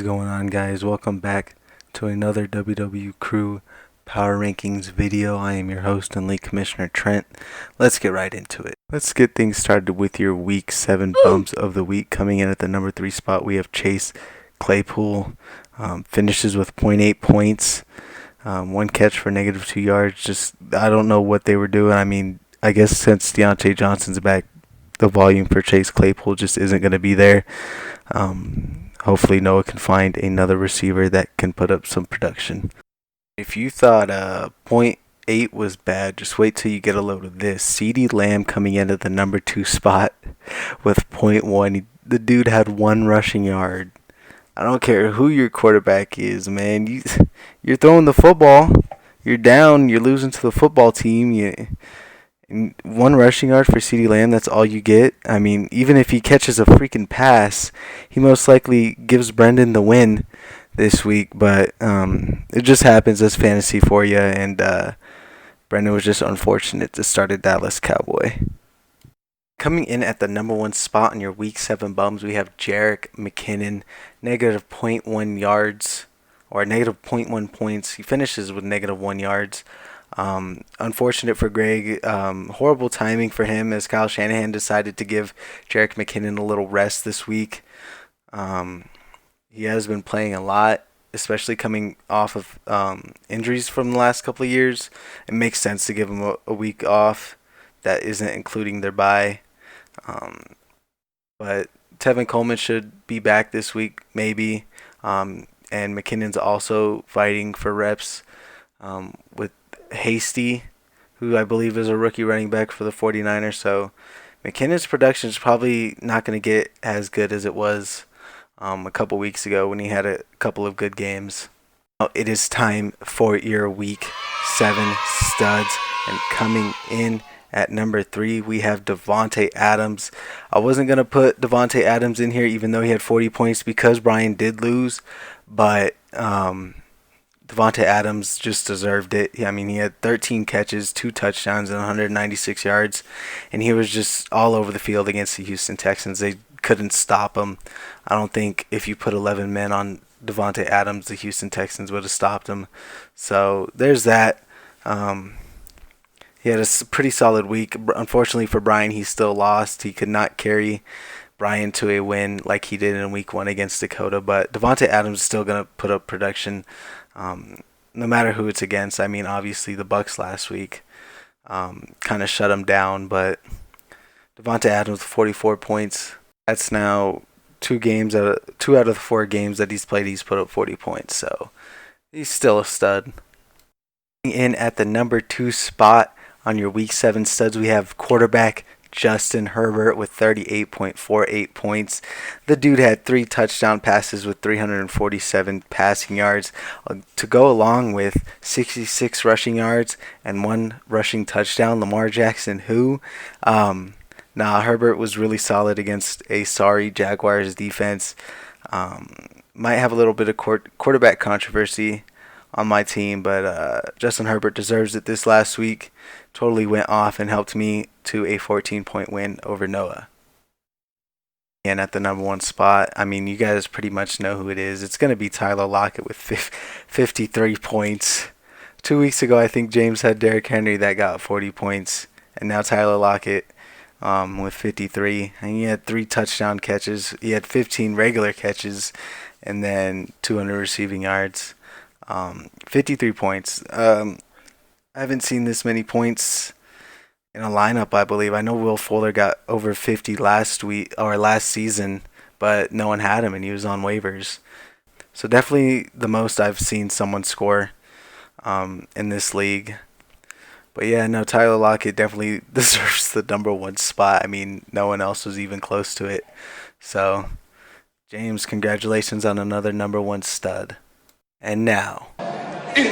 going on, guys? Welcome back to another wwcrew Power Rankings video. I am your host and league commissioner, Trent. Let's get right into it. Let's get things started with your week 7 bums of the week. Coming in at the number 3 spot, we have Chase Claypool. Finishes with 0.8 points. One catch for -2 yards. I don't know what they were doing. I mean, I guess since Deontay Johnson's back, the volume for Chase Claypool just isn't going to be there. Hopefully Noah can find another receiver that can put up some production. If you thought point 0.8 was bad, just wait till you get a load of this. CeeDee Lamb coming in at the number 2 spot with 0.1. The dude had 1 rushing yard. I don't care who your quarterback is, man. You're throwing the football. You're down. You're losing to the football team. 1 rushing yard for CeeDee Lamb, that's all you get. I mean, even if he catches a freaking pass, he most likely gives Brendan the win this week. But it just happens as fantasy for you, and Brendan was just unfortunate to start a Dallas Cowboy. Coming in at the number 1 spot on your Week 7 bums, we have Jerick McKinnon, -0.1 yards, or -0.1 points. He finishes with -1 yards. Unfortunate for Greg. Horrible timing for him as Kyle Shanahan decided to give Jerick McKinnon a little rest this week. He has been playing a lot, especially coming off of injuries from the last couple of years. It makes sense to give him a week off that isn't including their bye. But Tevin Coleman should be back this week, maybe. And McKinnon's also fighting for reps with Hasty, who I believe is a rookie running back for the 49ers. So McKinnon's production is probably not going to get as good as it was a couple weeks ago when he had a couple of good games. Now it is time for your Week 7 studs, and coming in at number 3, we have Davante Adams. I wasn't going to put Davante Adams in here even though he had 40 points because Brian did lose, but Davante Adams just deserved it. I mean, he had 13 catches, 2 touchdowns, and 196 yards, and he was just all over the field against the Houston Texans. They couldn't stop him. I don't think if you put 11 men on Davante Adams, the Houston Texans would have stopped him. So there's that. He had a pretty solid week. Unfortunately for Brian, he still lost. He could not carry Brian to a win like he did in week 1 against Dakota, but Davante Adams is still going to put up production no matter who it's against. I mean, obviously the Bucs last week kind of shut him down, but Davante Adams with 44 points. That's now 2 out of the 4 games that he's played, he's put up 40 points, so he's still a stud. In at the number 2 spot on your Week 7 studs, we have quarterback Justin Herbert with 38.48 points. The dude had 3 touchdown passes with 347 passing yards to go along with 66 rushing yards and 1 rushing touchdown. Lamar Jackson, who? Herbert was really solid against a sorry Jaguars defense. Might have a little bit of quarterback controversy on my team, but Justin Herbert deserves it this last week. Totally went off and helped me to a 14-point win over Noah. And at the number 1 spot, I mean, you guys pretty much know who it is. It's going to be Tyler Lockett with 53 points. 2 weeks ago, I think James had Derrick Henry that got 40 points, and now Tyler Lockett with 53. And he had 3 touchdown catches. He had 15 regular catches, and then 200 receiving yards. 53 points. I haven't seen this many points in a lineup, I believe. I know Will Fuller got over 50 last season, but no one had him and he was on waivers. So definitely the most I've seen someone score in this league. But yeah, no, Tyler Lockett definitely deserves the number 1 spot. I mean, no one else was even close to it. So, James, congratulations on another number 1 stud. And now, it's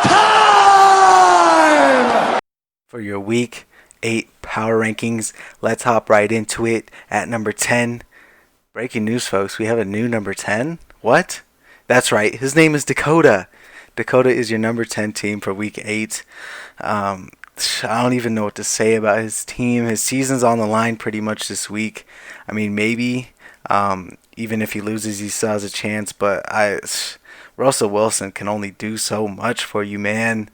time for your Week 8 Power Rankings. Let's hop right into it at number 10. Breaking news, folks. We have a new number 10. What? That's right. His name is Dakota. Dakota is your number 10 team for Week 8. I don't even know what to say about his team. His season's on the line pretty much this week. I mean, maybe even if he loses, he still has a chance. But Russell Wilson can only do so much for you, man.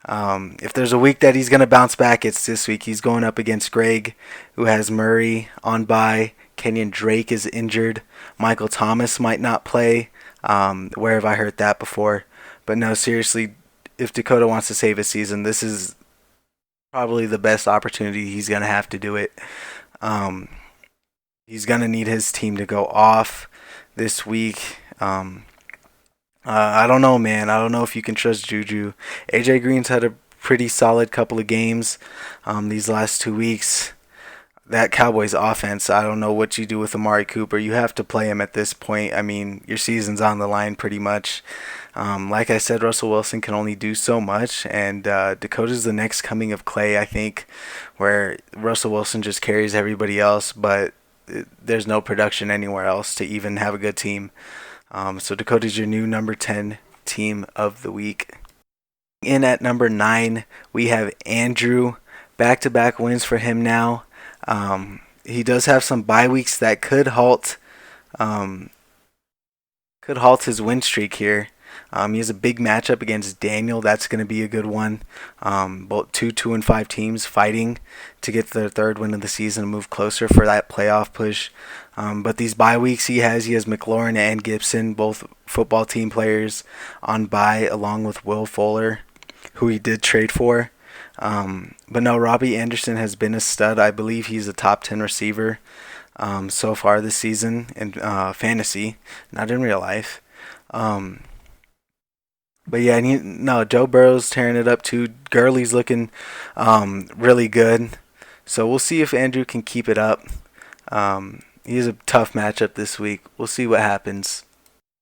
If there's a week that he's gonna bounce back, it's this week. He's going up against Greg, who has Murray on bye. Kenyon Drake is injured. Michael Thomas might not play. Where have I heard that before? But no, seriously, if Dakota wants to save his season, this is probably the best opportunity he's gonna have to do it. Um, he's gonna need his team to go off this week. I don't know, man. I don't know if you can trust Juju. AJ Green's had a pretty solid couple of games these last 2 weeks. That Cowboys offense, I don't know what you do with Amari Cooper. You have to play him at this point. I mean, your season's on the line pretty much. Like I said, Russell Wilson can only do so much, and Dakota's the next coming of Clay, I think, where Russell Wilson just carries everybody else, but there's no production anywhere else to even have a good team. So Dakota's your new number 10 team of the week. In at number 9, we have Andrew. Back-to-back wins for him now. He does have some bye weeks that um, could halt his win streak here. He has a big matchup against Daniel. That's going to be a good one. Both 2-5 teams fighting to get their third win of the season and move closer for that playoff push. But these bye weeks he has McLaurin and Gibson, both football team players, on bye, along with Will Fuller, who he did trade for. But no, Robbie Anderson has been a stud. I believe he's a top 10 receiver so far this season in fantasy, not in real life. But yeah, no, Joe Burrow's tearing it up too. Gurley's looking really good. So we'll see if Andrew can keep it up. He has a tough matchup this week. We'll see what happens.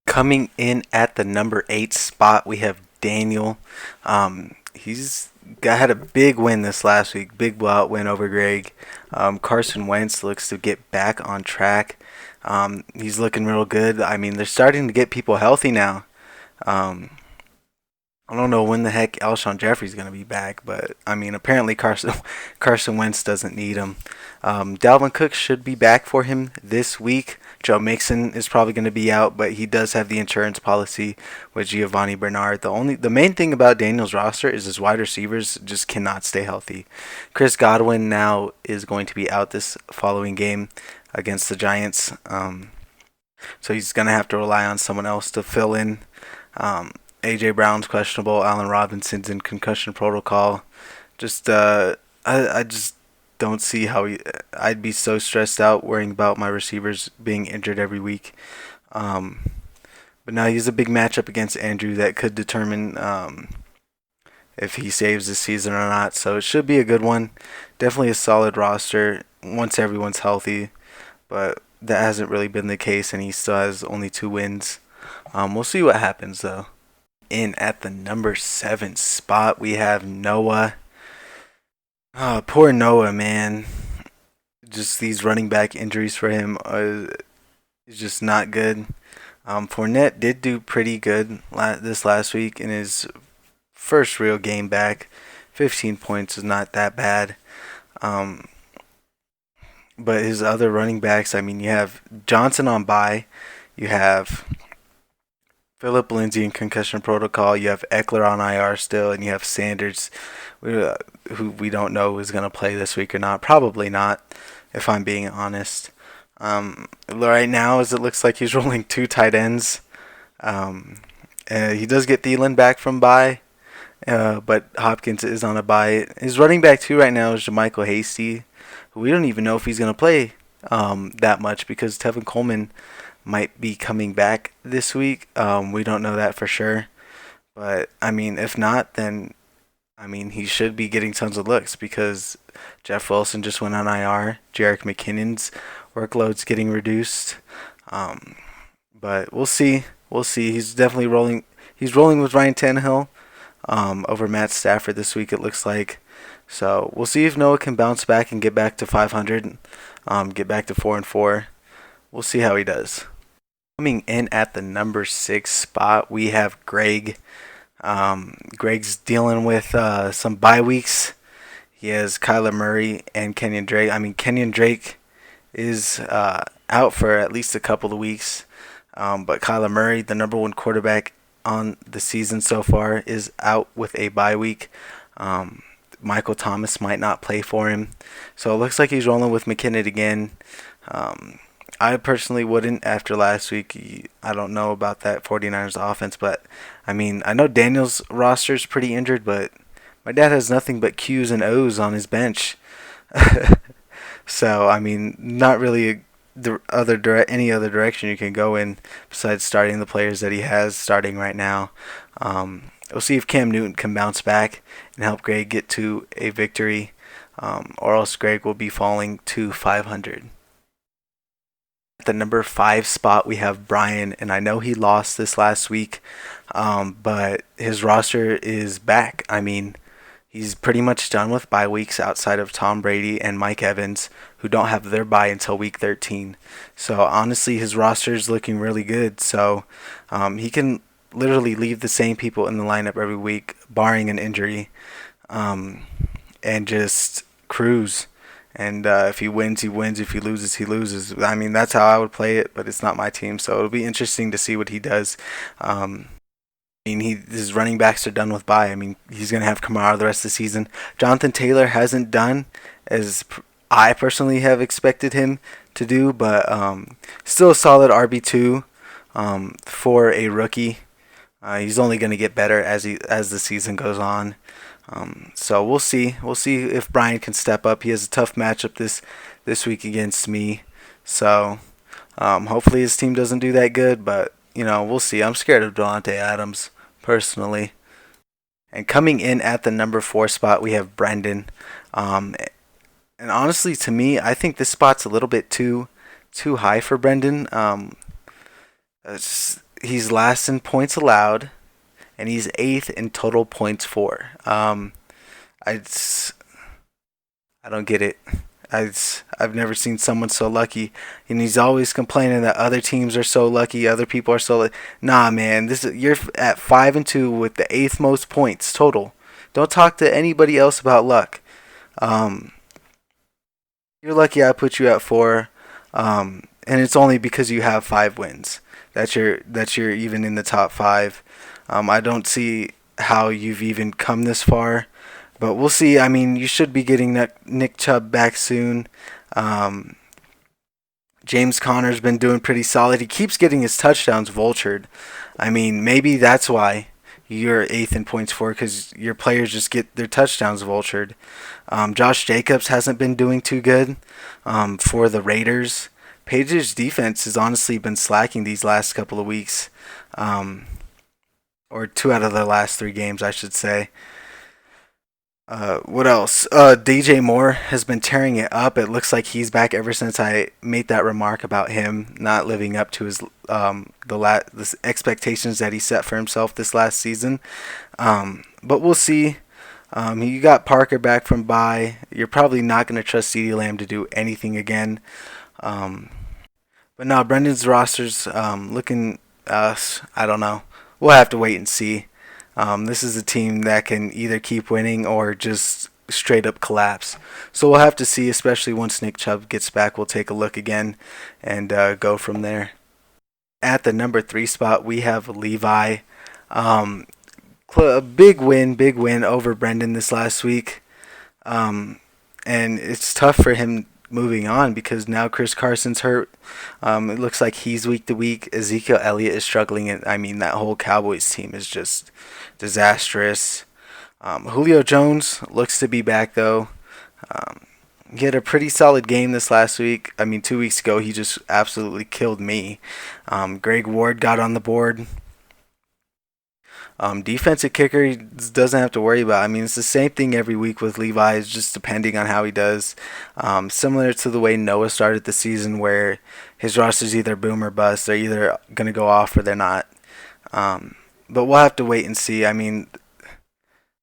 Coming in at the number 8 spot, we have Daniel. Had a big win this last week. Big blowout win over Greg. Carson Wentz looks to get back on track. He's looking real good. I mean, they're starting to get people healthy now. I don't know when the heck Alshon Jeffrey's going to be back, but I mean, apparently Carson Wentz doesn't need him. Dalvin Cook should be back for him this week. Joe Mixon is probably going to be out, but he does have the insurance policy with Giovanni Bernard. The main thing about Daniel's roster is his wide receivers just cannot stay healthy. Chris Godwin now is going to be out this following game against the Giants, so he's going to have to rely on someone else to fill in. AJ Brown's questionable. Allen Robinson's in concussion protocol. I just don't see how I'd be so stressed out worrying about my receivers being injured every week. But now he has a big matchup against Andrew that could determine if he saves this season or not. So it should be a good one. Definitely a solid roster once everyone's healthy. But that hasn't really been the case, and he still has only 2 wins. We'll see what happens, though. In at the number 7 spot, we have Noah. Oh, poor Noah, man. Just these running back injuries for him is just not good. Fournette did do pretty good this last week in his first real game back. 15 points is not that bad. But his other running backs, I mean, you have Johnson on bye. You have Phillip Lindsay in concussion protocol. You have Eckler on IR still, and you have Sanders, who we don't know is going to play this week or not. Probably not, if I'm being honest. Right now, as it looks like he's rolling 2 tight ends. He does get Thielen back from bye, but Hopkins is on a bye. His running back 2 right now is Jermichael Hasty, who we don't even know if he's going to play that much because Tevin Coleman might be coming back this week. We don't know that for sure. But, I mean, if not, then, I mean, he should be getting tons of looks because Jeff Wilson just went on IR. Jerick McKinnon's workload's getting reduced. But we'll see. We'll see. He's definitely rolling. He's rolling with Ryan Tannehill over Matt Stafford this week, it looks like. So we'll see if Noah can bounce back and get back to 500, get back to 4-4. We'll see how he does. Coming in at the number 6 spot, we have Greg. Greg's dealing with some bye weeks He has Kyler Murray and Kenyon Drake. I mean, Kenyon Drake is out for at least a couple of weeks. But Kyler Murray, the number one quarterback on the season so far, is out with a bye week. Um, Michael Thomas might not play for him. So it looks like he's rolling with McKinnon again. Um, I personally wouldn't after last week. I don't know about that 49ers offense, but I mean, I know Daniel's roster is pretty injured, but my dad has nothing but Q's and O's on his bench. So, I mean, not really any other direction you can go in besides starting the players that he has starting right now. We'll see if Cam Newton can bounce back and help Greg get to a victory, or else Greg will be falling to 500. At the number 5 spot, we have Brian, and I know he lost this last week, but his roster is back. I mean, he's pretty much done with bye weeks outside of Tom Brady and Mike Evans, who don't have their bye until week 13. So honestly, his roster is looking really good. So he can literally leave the same people in the lineup every week, barring an injury, and just cruise. And if he wins, he wins. If he loses, he loses. I mean, that's how I would play it, but it's not my team. So it'll be interesting to see what he does. I mean, his running backs are done with bye. I mean, he's going to have Kamara the rest of the season. Jonathan Taylor hasn't done as I personally have expected him to do, but still a solid RB2 for a rookie. He's only going to get better as the season goes on. So we'll see. We'll see if Brian can step up. He has a tough matchup this week against me. So hopefully his team doesn't do that good, but we'll see. I'm scared of Devontae Adams personally. And coming in at the number 4 spot, we have Brendan. And honestly, to me, I think this spot's a little bit too high for Brendan. He's last in points allowed, and he's 8th in total points for. I don't get it. I've never seen someone so lucky, and he's always complaining that other teams are so lucky, other people are so Nah, man, you're at 5-2 with the 8th most points total. Don't talk to anybody else about luck. You're lucky I put you at 4, and it's only because you have 5 wins that you're even in the top 5. I don't see how you've even come this far. But we'll see. I mean, you should be getting Nick Chubb back soon. James Conner's been doing pretty solid. He keeps getting his touchdowns vultured. I mean, maybe that's why you're 8th in points for, because your players just get their touchdowns vultured. Josh Jacobs hasn't been doing too good for the Raiders. Page's defense has honestly been slacking these last couple of weeks, or 2 out of the last 3 games, I should say. What else? DJ Moore has been tearing it up. It looks like he's back ever since I made that remark about him not living up to his the expectations that he set for himself this last season. But we'll see. You got Parker back from bye. You're probably not going to trust CeeDee Lamb to do anything again. But now Brendan's roster's looking. I don't know. We'll have to wait and see. This is a team that can either keep winning or just straight up collapse. So we'll have to see, especially once Nick Chubb gets back. We'll take a look again and go from there. At the number 3 spot, we have Levi. A big win over Brendan this last week. And it's tough for him moving on because now Chris Carson's hurt. It looks like he's week to week. Ezekiel Elliott is struggling. And I mean, that whole Cowboys team is just disastrous. Julio Jones looks to be back though. He had a pretty solid game this last week. I mean, 2 weeks ago he just absolutely killed me. Greg Ward got on the board. Defensive kicker he doesn't have to worry about. I mean, it's the same thing every week with Levi. It's just depending on how he does. Similar to the way Noah started the season, where his roster's either boom or bust. They're either going to go off or they're not. But we'll have to wait and see. I mean,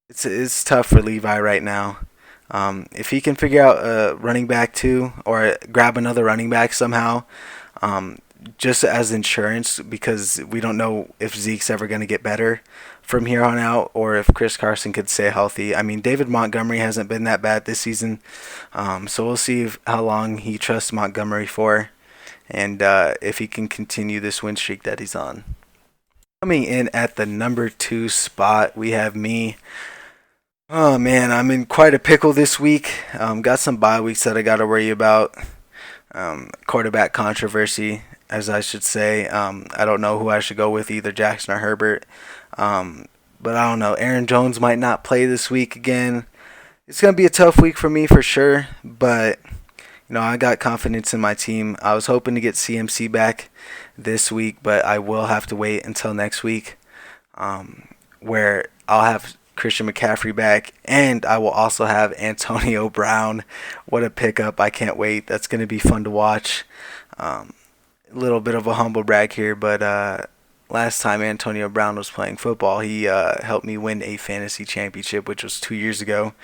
it's tough for Levi right now. If he can figure out a running back too, or grab another running back somehow, just as insurance, because we don't know if Zeke's ever going to get better from here on out, or if Chris Carson could stay healthy. I mean, David Montgomery hasn't been that bad this season, so we'll see how long he trusts Montgomery for, and if he can continue this win streak that he's on. Coming in at the number 2 spot, we have me. Oh man, I'm in quite a pickle this week. Got some bye weeks that I got to worry about. Quarterback controversy, as I should say. I don't know who I should go with, either Jackson or Herbert. But I don't know. Aaron Jones might not play this week again. It's going to be a tough week for me for sure. But, I got confidence in my team. I was hoping to get CMC back this week, but I will have to wait until next week, where I'll have Christian McCaffrey back, and I will also have Antonio Brown. What a pickup. I can't wait. That's going to be fun to watch. A little bit of a humble brag here, but last time Antonio Brown was playing football, he helped me win a fantasy championship, which was 2 years ago.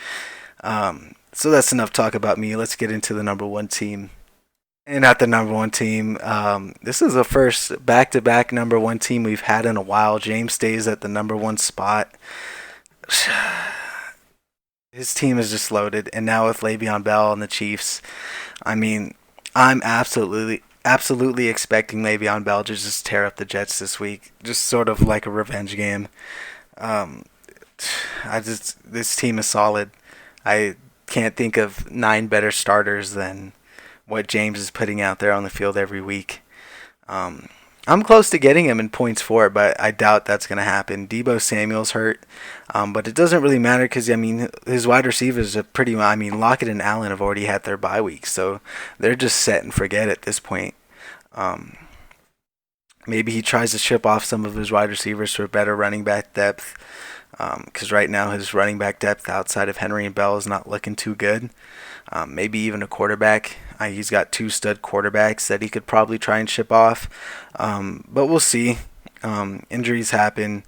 So that's enough talk about me. Let's get into the number 1 team. And at the number 1 team, this is the first back-to-back number 1 team we've had in a while. James stays at the number 1 spot. His team is just loaded, and now with Le'Veon Bell and the Chiefs, I mean, I'm absolutely expecting Le'Veon Bell to just tear up the Jets this week, just sort of like a revenge game. This team is solid. I can't think of 9 better starters than what James is putting out there on the field every week. I'm close to getting him in points for it, but I doubt that's going to happen. Deebo Samuel's hurt, but it doesn't really matter because, his wide receivers are Lockett and Allen have already had their bye week, so they're just set and forget at this point. Maybe he tries to ship off some of his wide receivers for better running back depth, because right now his running back depth outside of Henry and Bell is not looking too good. Maybe even a quarterback. He's got 2 stud quarterbacks that he could probably try and ship off. But we'll see. Injuries happen.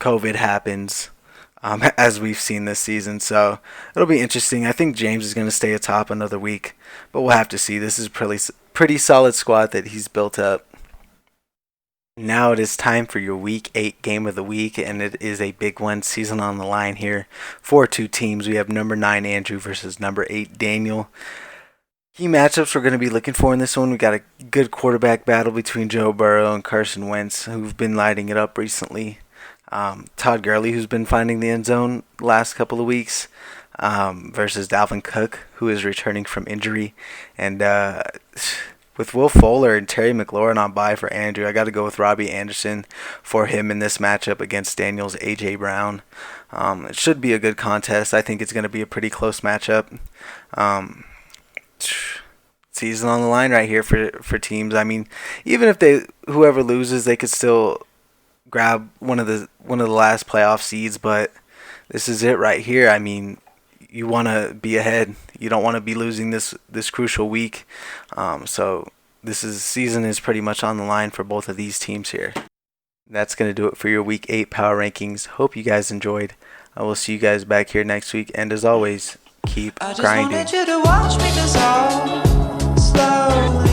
COVID happens, as we've seen this season. So it'll be interesting. I think James is going to stay atop another week, but we'll have to see. This is a pretty solid squad that he's built up. Now it is time for your Week 8 Game of the Week, and it is a big one. Season on the line here for 2 teams. We have number 9 Andrew versus number 8 Daniel. Key matchups we're going to be looking for in this one. We got a good quarterback battle between Joe Burrow and Carson Wentz, who've been lighting it up recently. Todd Gurley, who's been finding the end zone the last couple of weeks, versus Dalvin Cook, who is returning from injury. And with Will Fuller and Terry McLaurin on bye for Andrew, I got to go with Robbie Anderson for him in this matchup against Daniel's A.J. Brown. It should be a good contest. I think it's going to be a pretty close matchup. Season on the line right here for teams. Even if whoever loses, they could still grab one of the last playoff seeds, but this is it right here. You want to be ahead. You don't want to be losing this crucial week. So season is pretty much on the line for both of these teams here. That's going to do it for your Week 8 Power Rankings. Hope you guys enjoyed. I will see you guys back here next week. And as always, keep grinding. I just wanted you to watch me dissolve slowly.